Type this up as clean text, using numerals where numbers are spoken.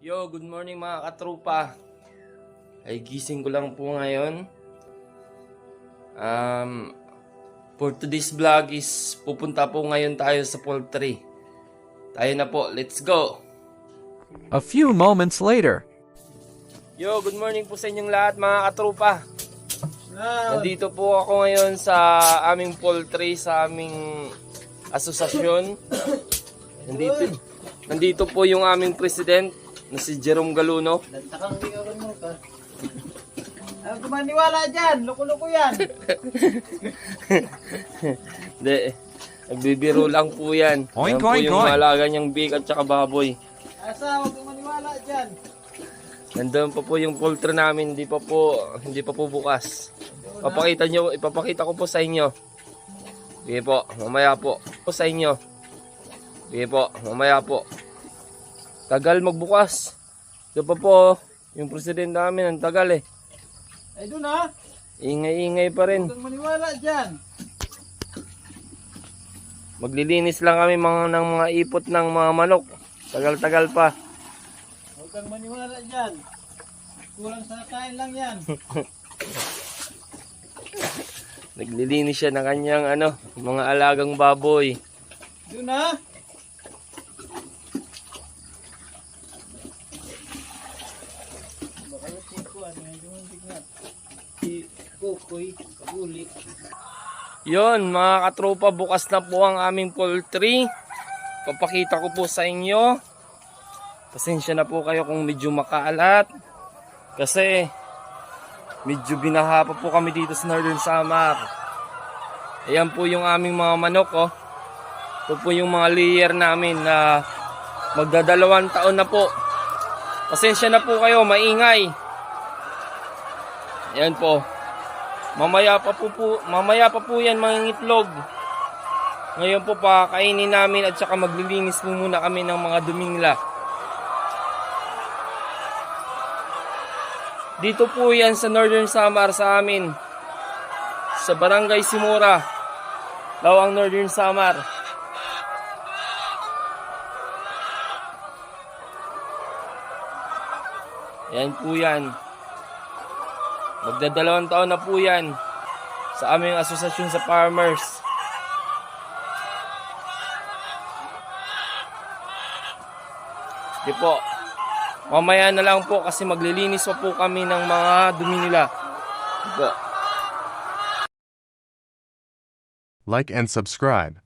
Yo, good morning mga katropa. Ay gising ko lang po ngayon. For today's vlog is pupunta po ngayon tayo sa poultry. Tayo na po, let's go! A few moments later. Yo, good morning po sa inyong lahat mga katropa. Nandito po ako ngayon sa aming poultry, sa aming asosasyon. Nandito po yung aming president na si Jerome Galuno. Takang di ka mo ka. Ang kumaniwala dyan, loko-loko yan. Hindi, nagbibiro lang po yan. Oink, Yan po oink, yung oink. malaga niyang big at saka baboy. Asa, huwag kumaniwala dyan. Nandun pa po yung poultry namin, hindi pa po bukas. Ipapakita ko po sa inyo. Sige po, mamaya po. Sa inyo. Sige po, mamaya po. Tagal magbukas. Ito pa po, yung president namin, ang tagal eh. Ay doon ha, Ingay-ingay pa rin. huwag kang maniwala dyan. Maglilinis lang kami ng mga ipot ng mga manok. Tagal-tagal pa. Huwag kang maniwala dyan. Kulang sa kain lang yan. Naglilinis siya ng kanyang mga alagang baboy. Doon ha. Baka yung sikuan, medyo muntik na. Si Kukoy, kabuli. Yon mga katropa, bukas na po ang aming poultry. Papakita ko po sa inyo. Pasensya na po kayo kung medyo makaalat. Kasi medyo binaha pa po kami dito sa Northern Samar. Ayan po yung aming mga manok oh. Ito po yung mga layer namin na magdadalawang taon na po. Pasensya na po kayo, maingay. Ayan po. Mamaya pa po yan mga itlog. Ngayon po kainin namin at saka maglilinis po muna kami ng mga dumi nila. Dito po yan sa Northern Samar sa amin. Sa Barangay Simura, Lawang Northern Samar. Yan po yan. Magdadalawang taon na po yan sa aming asosasyon sa farmers. Di po. Mamaya na lang po kasi maglilinis pa po kami ng mga dumi nila. Di po. Like and subscribe.